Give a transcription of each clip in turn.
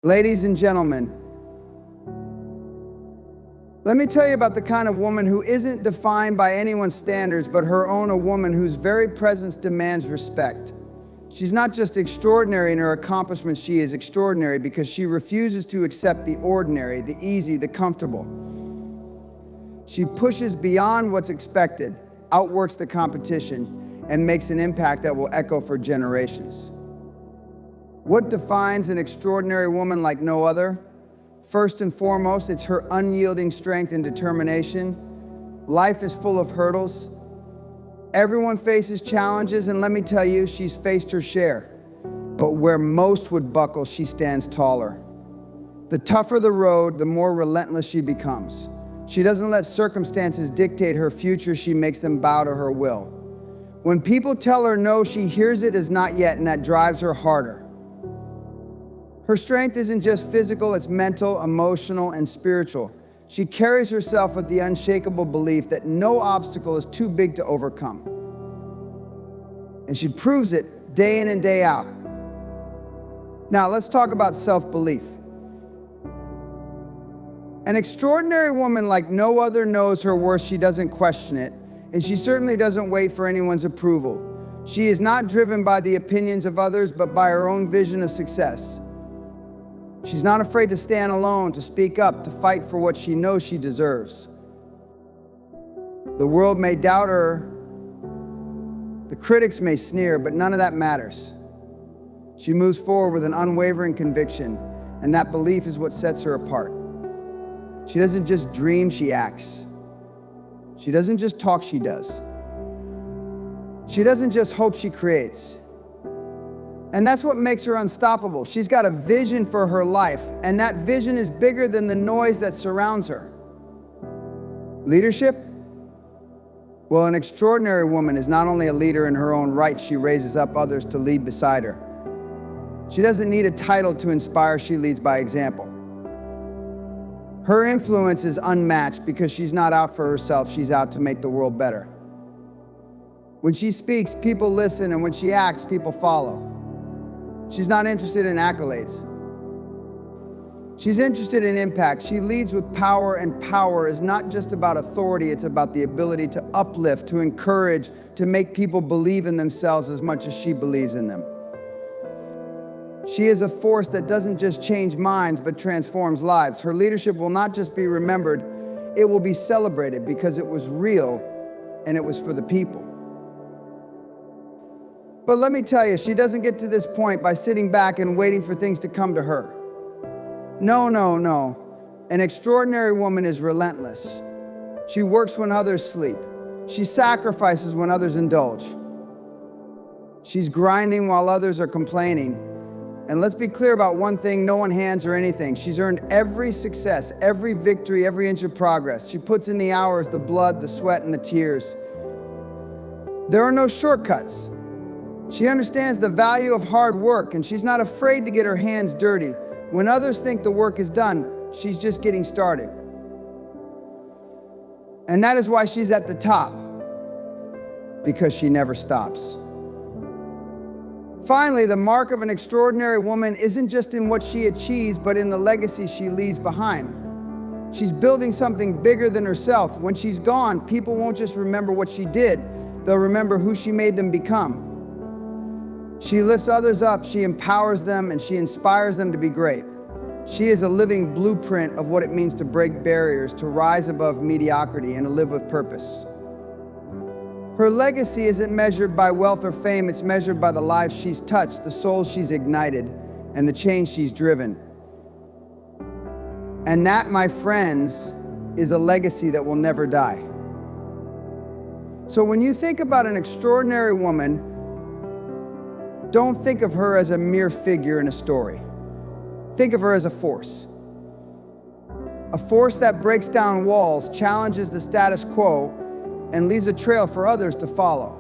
Ladies and gentlemen, let me tell you about the kind of woman who isn't defined by anyone's standards, but her own, a woman whose very presence demands respect. She's not just extraordinary in her accomplishments, she is extraordinary because she refuses to accept the ordinary, the easy, the comfortable. She pushes beyond what's expected, outworks the competition, and makes an impact that will echo for generations. What defines an extraordinary woman like no other? First and foremost, it's her unyielding strength and determination. Life is full of hurdles. Everyone faces challenges, and let me tell you, she's faced her share. But where most would buckle, she stands taller. The tougher the road, the more relentless she becomes. She doesn't let circumstances dictate her future, she makes them bow to her will. When people tell her no, she hears it as not yet, and that drives her harder. Her strength isn't just physical, it's mental, emotional, and spiritual. She carries herself with the unshakable belief that no obstacle is too big to overcome. And she proves it day in and day out. Now, let's talk about self-belief. An extraordinary woman like no other knows her worth. She doesn't question it, and she certainly doesn't wait for anyone's approval. She is not driven by the opinions of others, but by her own vision of success. She's not afraid to stand alone, to speak up, to fight for what she knows she deserves. The world may doubt her, the critics may sneer, but none of that matters. She moves forward with an unwavering conviction, and that belief is what sets her apart. She doesn't just dream, she acts. She doesn't just talk, she does. She doesn't just hope, she creates. And that's what makes her unstoppable. She's got a vision for her life, and that vision is bigger than the noise that surrounds her. Leadership? Well, an extraordinary woman is not only a leader in her own right, she raises up others to lead beside her. She doesn't need a title to inspire, she leads by example. Her influence is unmatched because she's not out for herself, she's out to make the world better. When she speaks, people listen, and when she acts, people follow. She's not interested in accolades. She's interested in impact. She leads with power, and power is not just about authority, it's about the ability to uplift, to encourage, to make people believe in themselves as much as she believes in them. She is a force that doesn't just change minds, but transforms lives. Her leadership will not just be remembered, it will be celebrated because it was real and it was for the people. But let me tell you, she doesn't get to this point by sitting back and waiting for things to come to her. No, no, no. An extraordinary woman is relentless. She works when others sleep. She sacrifices when others indulge. She's grinding while others are complaining. And let's be clear about one thing, no one hands her anything. She's earned every success, every victory, every inch of progress. She puts in the hours, the blood, the sweat, and the tears. There are no shortcuts. She understands the value of hard work, and she's not afraid to get her hands dirty. When others think the work is done, she's just getting started. And that is why she's at the top, because she never stops. Finally, the mark of an extraordinary woman isn't just in what she achieves, but in the legacy she leaves behind. She's building something bigger than herself. When she's gone, people won't just remember what she did, they'll remember who she made them become. She lifts others up, she empowers them, and she inspires them to be great. She is a living blueprint of what it means to break barriers, to rise above mediocrity, and to live with purpose. Her legacy isn't measured by wealth or fame, it's measured by the lives she's touched, the souls she's ignited, and the change she's driven. And that, my friends, is a legacy that will never die. So when you think about an extraordinary woman, don't think of her as a mere figure in a story. Think of her as a force. A force that breaks down walls, challenges the status quo, and leaves a trail for others to follow.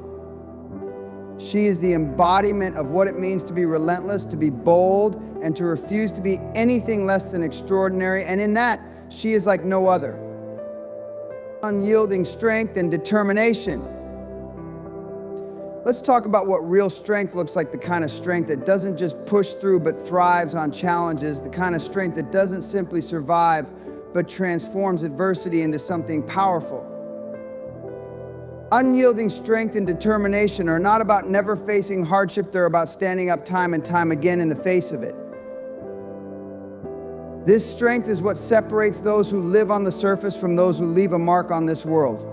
She is the embodiment of what it means to be relentless, to be bold, and to refuse to be anything less than extraordinary. And in that, she is like no other. Unyielding strength and determination. Let's talk about what real strength looks like, the kind of strength that doesn't just push through but thrives on challenges, the kind of strength that doesn't simply survive but transforms adversity into something powerful. Unyielding strength and determination are not about never facing hardship, they're about standing up time and time again in the face of it. This strength is what separates those who live on the surface from those who leave a mark on this world.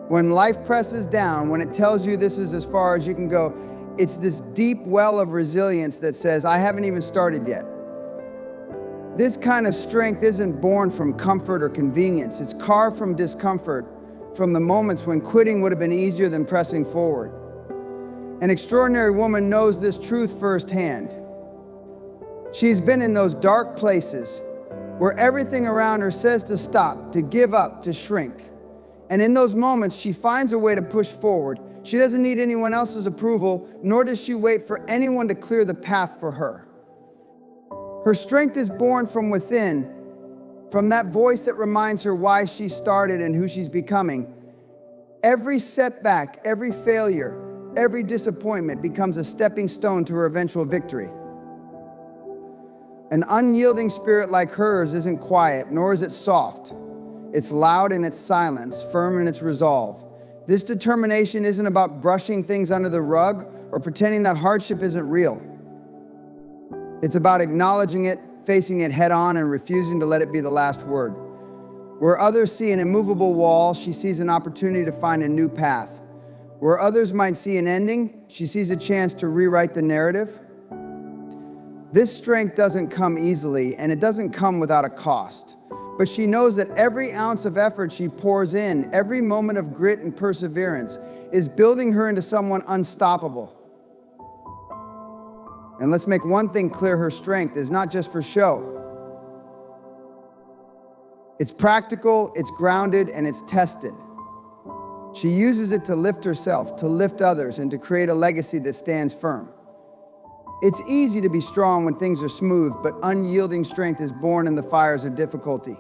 When life presses down, when it tells you this is as far as you can go, it's this deep well of resilience that says, I haven't even started yet. This kind of strength isn't born from comfort or convenience. It's carved from discomfort, from the moments when quitting would have been easier than pressing forward. An extraordinary woman knows this truth firsthand. She's been in those dark places where everything around her says to stop, to give up, to shrink. And in those moments, she finds a way to push forward. She doesn't need anyone else's approval, nor does she wait for anyone to clear the path for her. Her strength is born from within, from that voice that reminds her why she started and who she's becoming. Every setback, every failure, every disappointment becomes a stepping stone to her eventual victory. An unyielding spirit like hers isn't quiet, nor is it soft. It's loud in its silence, firm in its resolve. This determination isn't about brushing things under the rug or pretending that hardship isn't real. It's about acknowledging it, facing it head on, and refusing to let it be the last word. Where others see an immovable wall, she sees an opportunity to find a new path. Where others might see an ending, she sees a chance to rewrite the narrative. This strength doesn't come easily, and it doesn't come without a cost. But she knows that every ounce of effort she pours in, every moment of grit and perseverance, is building her into someone unstoppable. And let's make one thing clear, her strength is not just for show. It's practical, it's grounded, and it's tested. She uses it to lift herself, to lift others, and to create a legacy that stands firm. It's easy to be strong when things are smooth, but unyielding strength is born in the fires of difficulty.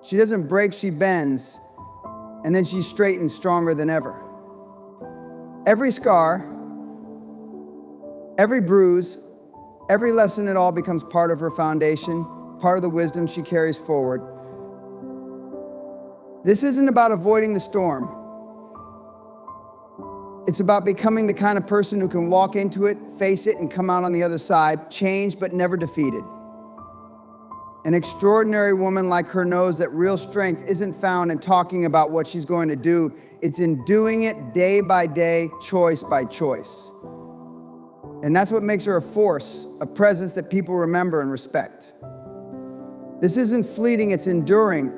She doesn't break, she bends, and then she straightens stronger than ever. Every scar, every bruise, every lesson, it all becomes part of her foundation, part of the wisdom she carries forward. This isn't about avoiding the storm. It's about becoming the kind of person who can walk into it, face it, and come out on the other side, changed but never defeated. An extraordinary woman like her knows that real strength isn't found in talking about what she's going to do. It's in doing it day by day, choice by choice. And that's what makes her a force, a presence that people remember and respect. This isn't fleeting, it's enduring.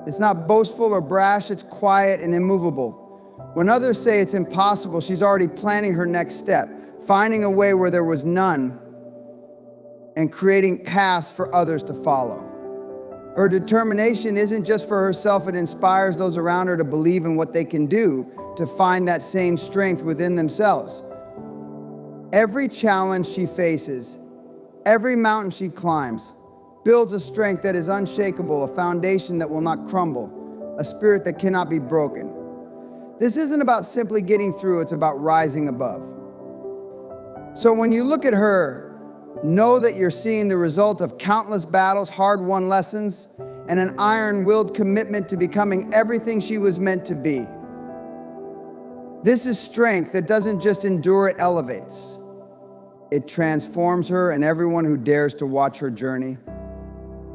It's not boastful or brash, it's quiet and immovable. When others say it's impossible, she's already planning her next step, finding a way where there was none, and creating paths for others to follow. Her determination isn't just for herself, it inspires those around her to believe in what they can do, to find that same strength within themselves. Every challenge she faces, every mountain she climbs, builds a strength that is unshakable, a foundation that will not crumble, a spirit that cannot be broken. This isn't about simply getting through, it's about rising above. So when you look at her, know that you're seeing the result of countless battles, hard-won lessons, and an iron-willed commitment to becoming everything she was meant to be. This is strength that doesn't just endure, it elevates. It transforms her and everyone who dares to watch her journey.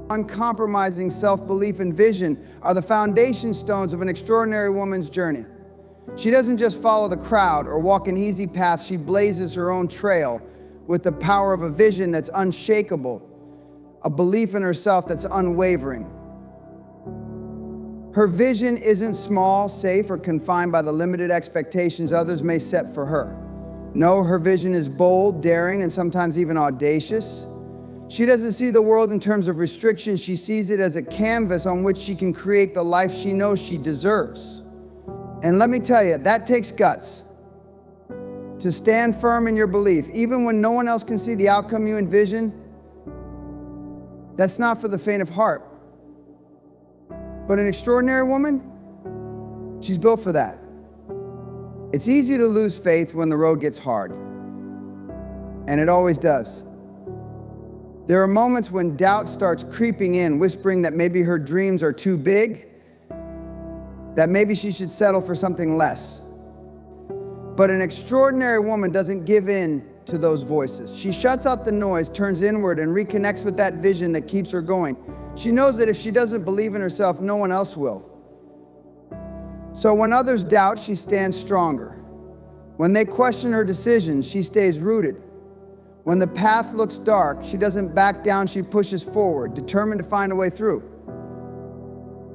Uncompromising self-belief and vision are the foundation stones of an extraordinary woman's journey. She doesn't just follow the crowd or walk an easy path, she blazes her own trail with the power of a vision that's unshakable, a belief in herself that's unwavering. Her vision isn't small, safe, or confined by the limited expectations others may set for her. No, her vision is bold, daring, and sometimes even audacious. She doesn't see the world in terms of restrictions, she sees it as a canvas on which she can create the life she knows she deserves. And let me tell you, that takes guts. To stand firm in your belief, even when no one else can see the outcome you envision, that's not for the faint of heart. But an extraordinary woman, she's built for that. It's easy to lose faith when the road gets hard, and it always does. There are moments when doubt starts creeping in, whispering that maybe her dreams are too big, that maybe she should settle for something less. But an extraordinary woman doesn't give in to those voices. She shuts out the noise, turns inward, and reconnects with that vision that keeps her going. She knows that if she doesn't believe in herself, no one else will. So when others doubt, she stands stronger. When they question her decisions, she stays rooted. When the path looks dark, she doesn't back down, she pushes forward, determined to find a way through.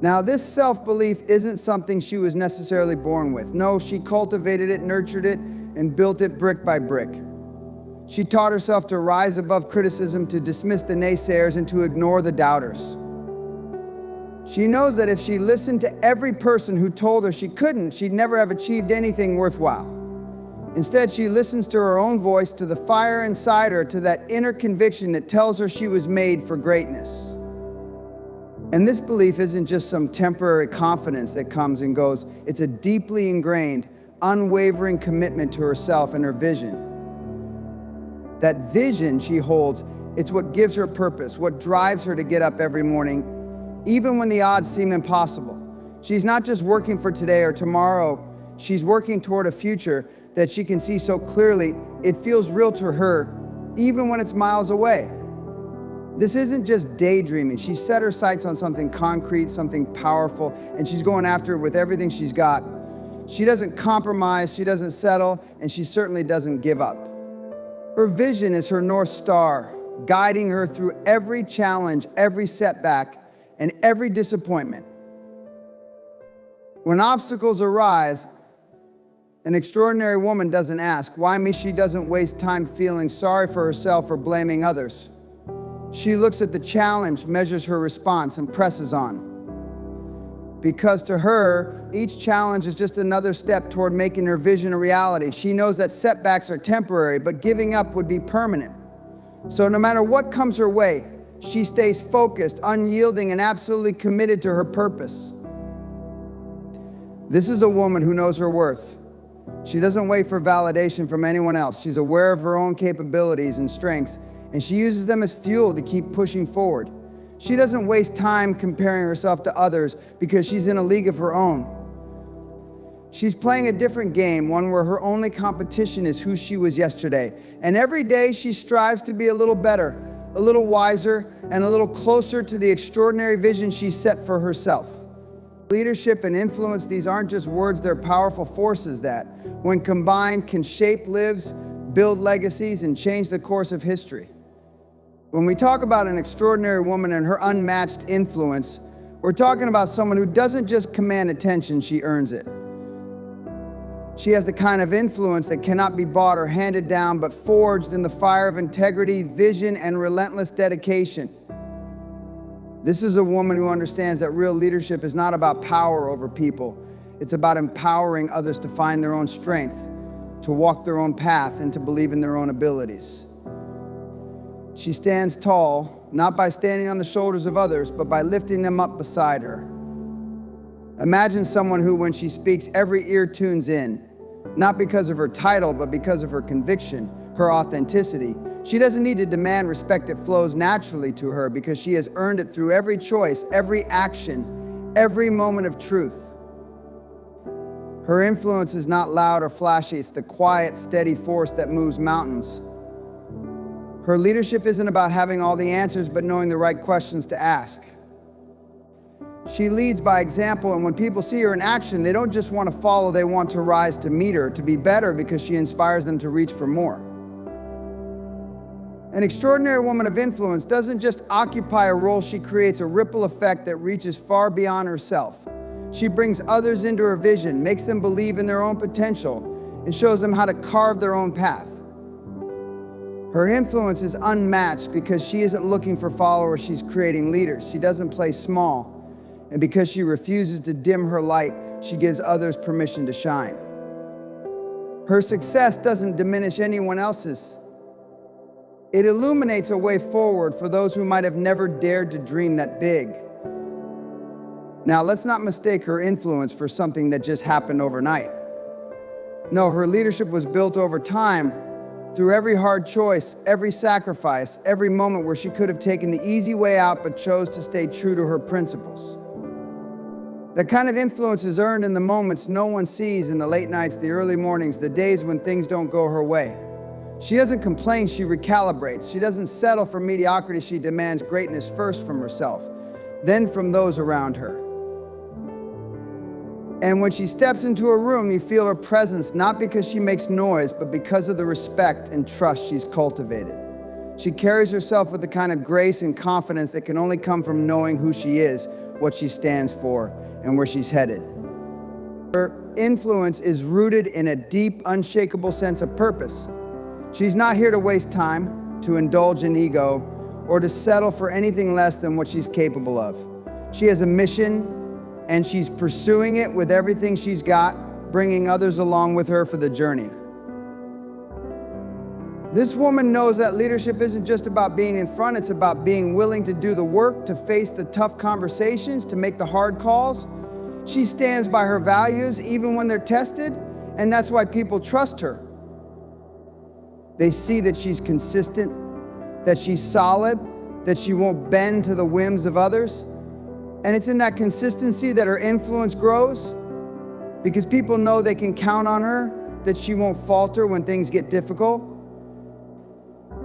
Now, this self-belief isn't something she was necessarily born with. No, she cultivated it, nurtured it, and built it brick by brick. She taught herself to rise above criticism, to dismiss the naysayers, and to ignore the doubters. She knows that if she listened to every person who told her she couldn't, she'd never have achieved anything worthwhile. Instead, she listens to her own voice, to the fire inside her, to that inner conviction that tells her she was made for greatness. And this belief isn't just some temporary confidence that comes and goes. It's a deeply ingrained, unwavering commitment to herself and her vision. That vision she holds, it's what gives her purpose, what drives her to get up every morning, even when the odds seem impossible. She's not just working for today or tomorrow, she's working toward a future that she can see so clearly it feels real to her, even when it's miles away. This isn't just daydreaming. She set her sights on something concrete, something powerful, and she's going after it with everything she's got. She doesn't compromise, she doesn't settle, and she certainly doesn't give up. Her vision is her North Star, guiding her through every challenge, every setback, and every disappointment. When obstacles arise, an extraordinary woman doesn't ask why me. She doesn't waste time feeling sorry for herself or blaming others. She looks at the challenge, measures her response, and presses on. Because to her, each challenge is just another step toward making her vision a reality. She knows that setbacks are temporary, but giving up would be permanent. So no matter what comes her way, she stays focused, unyielding, and absolutely committed to her purpose. This is a woman who knows her worth. She doesn't wait for validation from anyone else. She's aware of her own capabilities and strengths, and she uses them as fuel to keep pushing forward. She doesn't waste time comparing herself to others because she's in a league of her own. She's playing a different game, one where her only competition is who she was yesterday. And every day she strives to be a little better, a little wiser, and a little closer to the extraordinary vision she set for herself. Leadership and influence, these aren't just words, they're powerful forces that, when combined, can shape lives, build legacies, and change the course of history. When we talk about an extraordinary woman and her unmatched influence, we're talking about someone who doesn't just command attention, she earns it. She has the kind of influence that cannot be bought or handed down, but forged in the fire of integrity, vision, and relentless dedication. This is a woman who understands that real leadership is not about power over people. It's about empowering others to find their own strength, to walk their own path, and to believe in their own abilities. She stands tall, not by standing on the shoulders of others, but by lifting them up beside her. Imagine someone who, when she speaks, every ear tunes in, not because of her title, but because of her conviction, her authenticity. She doesn't need to demand respect. It flows naturally to her because she has earned it through every choice, every action, every moment of truth. Her influence is not loud or flashy. It's the quiet, steady force that moves mountains. Her leadership isn't about having all the answers, but knowing the right questions to ask. She leads by example, and when people see her in action, they don't just want to follow, they want to rise to meet her, to be better, because she inspires them to reach for more. An extraordinary woman of influence doesn't just occupy a role, she creates a ripple effect that reaches far beyond herself. She brings others into her vision, makes them believe in their own potential, and shows them how to carve their own path. Her influence is unmatched because she isn't looking for followers, she's creating leaders. She doesn't play small. And because she refuses to dim her light, she gives others permission to shine. Her success doesn't diminish anyone else's. It illuminates a way forward for those who might have never dared to dream that big. Now, let's not mistake her influence for something that just happened overnight. No, her leadership was built over time, through every hard choice, every sacrifice, every moment where she could have taken the easy way out but chose to stay true to her principles. That kind of influence is earned in the moments no one sees, in the late nights, the early mornings, the days when things don't go her way. She doesn't complain, she recalibrates. She doesn't settle for mediocrity, she demands greatness first from herself, then from those around her. And when she steps into a room, you feel her presence, not because she makes noise, but because of the respect and trust she's cultivated. She carries herself with the kind of grace and confidence that can only come from knowing who she is, what she stands for, and where she's headed. Her influence is rooted in a deep, unshakable sense of purpose. She's not here to waste time, to indulge in ego, or to settle for anything less than what she's capable of. She has a mission, and she's pursuing it with everything she's got, bringing others along with her for the journey. This woman knows that leadership isn't just about being in front, it's about being willing to do the work, to face the tough conversations, to make the hard calls. She stands by her values even when they're tested, and that's why people trust her. They see that she's consistent, that she's solid, that she won't bend to the whims of others. And it's in that consistency that her influence grows, because people know they can count on her, that she won't falter when things get difficult.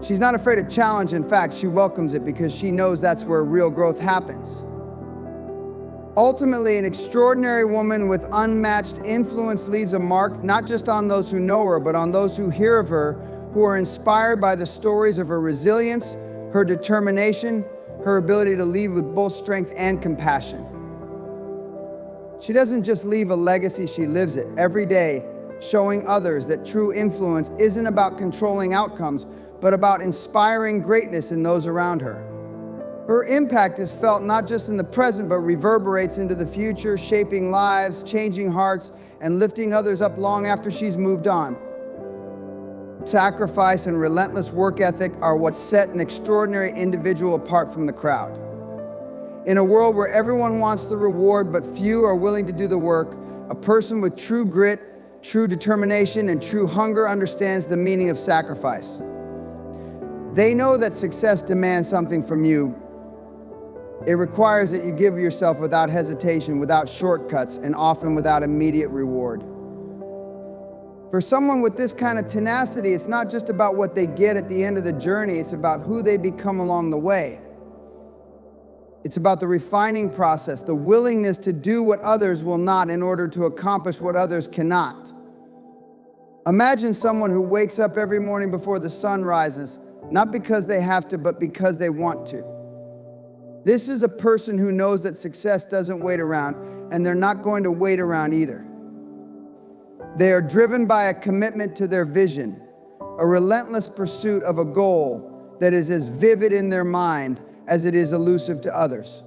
She's not afraid of challenge. In fact, she welcomes it because she knows that's where real growth happens. Ultimately, an extraordinary woman with unmatched influence leaves a mark not just on those who know her, but on those who hear of her, who are inspired by the stories of her resilience, her determination, her ability to lead with both strength and compassion. She doesn't just leave a legacy, she lives it every day, showing others that true influence isn't about controlling outcomes, but about inspiring greatness in those around her. Her impact is felt not just in the present, but reverberates into the future, shaping lives, changing hearts, and lifting others up long after she's moved on. Sacrifice and relentless work ethic are what set an extraordinary individual apart from the crowd. In a world where everyone wants the reward but few are willing to do the work, a person with true grit, true determination, and true hunger understands the meaning of sacrifice. They know that success demands something from you. It requires that you give yourself without hesitation, without shortcuts, and often without immediate reward. For someone with this kind of tenacity, it's not just about what they get at the end of the journey, it's about who they become along the way. It's about the refining process, the willingness to do what others will not in order to accomplish what others cannot. Imagine someone who wakes up every morning before the sun rises, not because they have to, but because they want to. This is a person who knows that success doesn't wait around, and they're not going to wait around either. They are driven by a commitment to their vision, a relentless pursuit of a goal that is as vivid in their mind as it is elusive to others.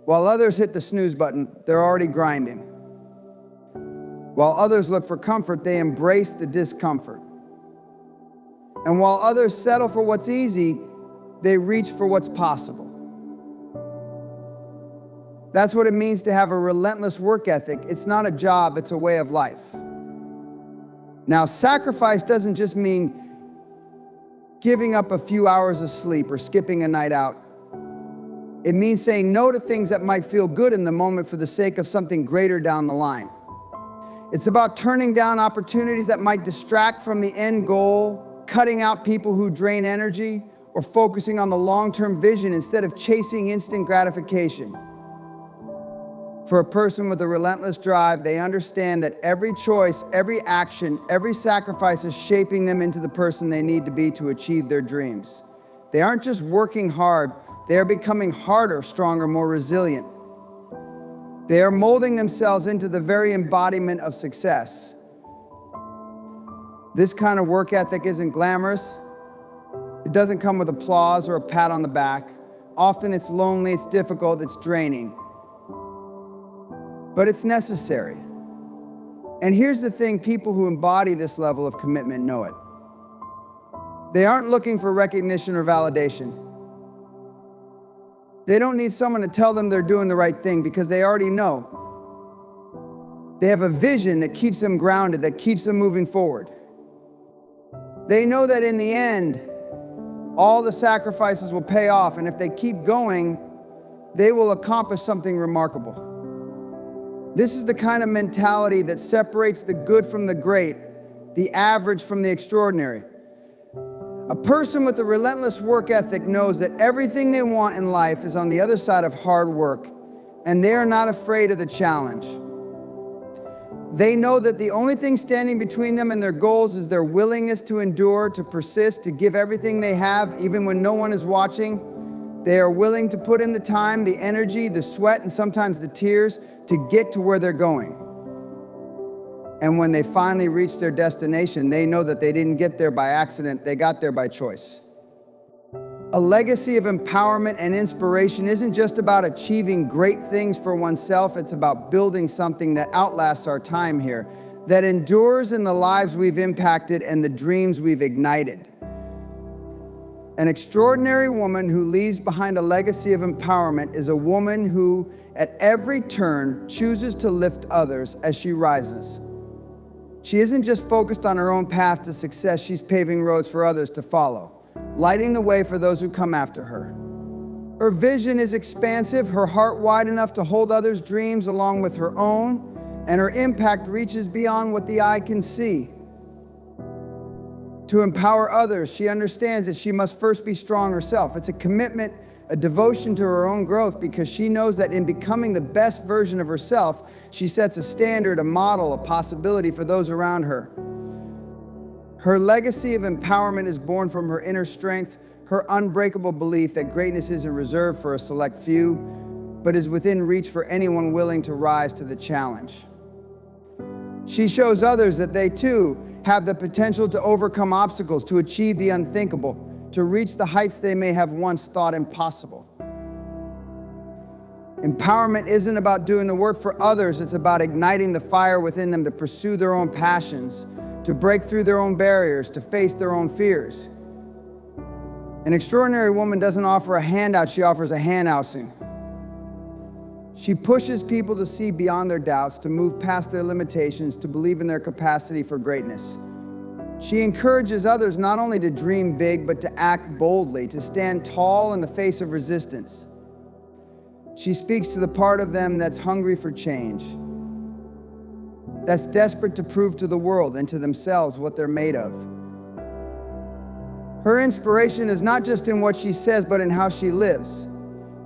While others hit the snooze button, they're already grinding. While others look for comfort, they embrace the discomfort. And while others settle for what's easy, they reach for what's possible. That's what it means to have a relentless work ethic. It's not a job, it's a way of life. Now, sacrifice doesn't just mean giving up a few hours of sleep or skipping a night out. It means saying no to things that might feel good in the moment for the sake of something greater down the line. It's about turning down opportunities that might distract from the end goal, cutting out people who drain energy, or focusing on the long-term vision instead of chasing instant gratification. For a person with a relentless drive, they understand that every choice, every action, every sacrifice is shaping them into the person they need to be to achieve their dreams. They aren't just working hard, they are becoming harder, stronger, more resilient. They are molding themselves into the very embodiment of success. This kind of work ethic isn't glamorous. It doesn't come with applause or a pat on the back. Often it's lonely, it's difficult, it's draining. But it's necessary. And here's the thing, people who embody this level of commitment know it. They aren't looking for recognition or validation. They don't need someone to tell them they're doing the right thing because they already know. They have a vision that keeps them grounded, that keeps them moving forward. They know that in the end, all the sacrifices will pay off, and if they keep going, they will accomplish something remarkable. This is the kind of mentality that separates the good from the great, the average from the extraordinary. A person with a relentless work ethic knows that everything they want in life is on the other side of hard work, and they are not afraid of the challenge. They know that the only thing standing between them and their goals is their willingness to endure, to persist, to give everything they have, even when no one is watching. They are willing to put in the time, the energy, the sweat, and sometimes the tears to get to where they're going. And when they finally reach their destination, they know that they didn't get there by accident, they got there by choice. A legacy of empowerment and inspiration isn't just about achieving great things for oneself, it's about building something that outlasts our time here, that endures in the lives we've impacted and the dreams we've ignited. An extraordinary woman who leaves behind a legacy of empowerment is a woman who, at every turn, chooses to lift others as she rises. She isn't just focused on her own path to success, she's paving roads for others to follow, lighting the way for those who come after her. Her vision is expansive, her heart wide enough to hold others' dreams along with her own, and her impact reaches beyond what the eye can see. To empower others, she understands that she must first be strong herself. It's a commitment, a devotion to her own growth, because she knows that in becoming the best version of herself, she sets a standard, a model, a possibility for those around her. Her legacy of empowerment is born from her inner strength, her unbreakable belief that greatness isn't reserved for a select few, but is within reach for anyone willing to rise to the challenge. She shows others that they too have the potential to overcome obstacles, to achieve the unthinkable, to reach the heights they may have once thought impossible. Empowerment isn't about doing the work for others, it's about igniting the fire within them to pursue their own passions, to break through their own barriers, to face their own fears. An extraordinary woman doesn't offer a handout, she offers a handhousing. She pushes people to see beyond their doubts, to move past their limitations, to believe in their capacity for greatness. She encourages others not only to dream big, but to act boldly, to stand tall in the face of resistance. She speaks to the part of them that's hungry for change, that's desperate to prove to the world and to themselves what they're made of. Her inspiration is not just in what she says, but in how she lives.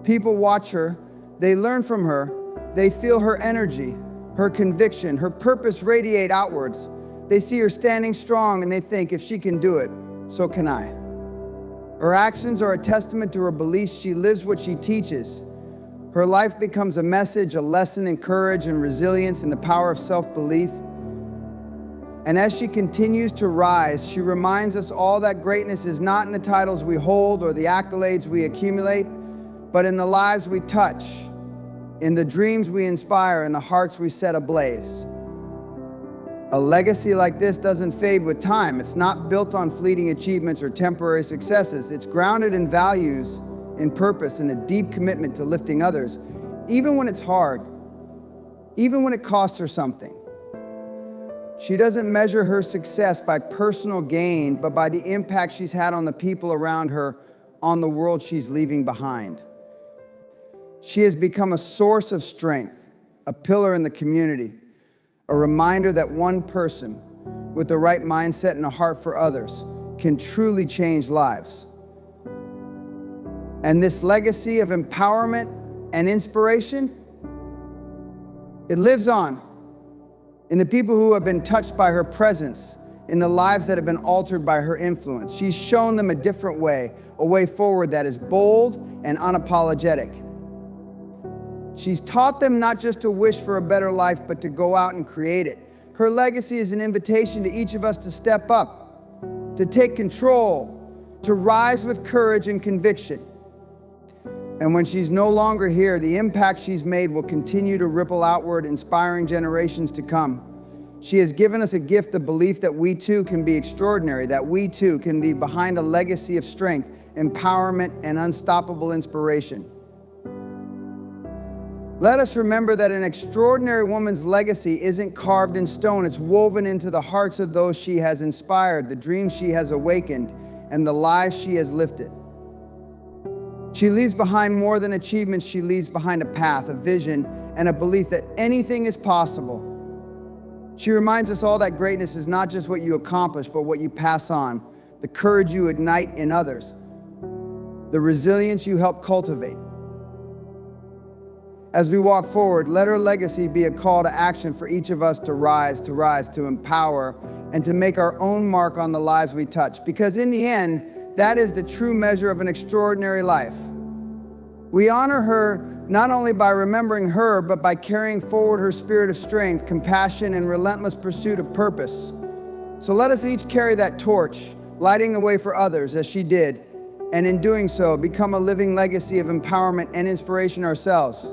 People watch her, they learn from her, they feel her energy, her conviction, her purpose radiate outwards. They see her standing strong and they think, if she can do it, so can I. Her actions are a testament to her beliefs. She lives what she teaches. Her life becomes a message, a lesson in courage and resilience and the power of self-belief. And as she continues to rise, she reminds us all that greatness is not in the titles we hold or the accolades we accumulate, but in the lives we touch, in the dreams we inspire, in the hearts we set ablaze. A legacy like this doesn't fade with time. It's not built on fleeting achievements or temporary successes. It's grounded in values, in purpose, and a deep commitment to lifting others, even when it's hard, even when it costs her something. She doesn't measure her success by personal gain, but by the impact she's had on the people around her, on the world she's leaving behind. She has become a source of strength, a pillar in the community, a reminder that one person with the right mindset and a heart for others can truly change lives. And this legacy of empowerment and inspiration, it lives on in the people who have been touched by her presence, in the lives that have been altered by her influence. She's shown them a different way, a way forward that is bold and unapologetic. She's taught them not just to wish for a better life, but to go out and create it. Her legacy is an invitation to each of us to step up, to take control, to rise with courage and conviction. And when she's no longer here, the impact she's made will continue to ripple outward, inspiring generations to come. She has given us a gift, the belief that we too can be extraordinary, that we too can leave behind a legacy of strength, empowerment, and unstoppable inspiration. Let us remember that an extraordinary woman's legacy isn't carved in stone. It's woven into the hearts of those she has inspired, the dreams she has awakened, and the lives she has lifted. She leaves behind more than achievements. She leaves behind a path, a vision, and a belief that anything is possible. She reminds us all that greatness is not just what you accomplish, but what you pass on, the courage you ignite in others, the resilience you help cultivate. As we walk forward, let her legacy be a call to action for each of us to rise, to empower, and to make our own mark on the lives we touch. Because in the end, that is the true measure of an extraordinary life. We honor her not only by remembering her, but by carrying forward her spirit of strength, compassion, and relentless pursuit of purpose. So let us each carry that torch, lighting the way for others as she did, and in doing so, become a living legacy of empowerment and inspiration ourselves.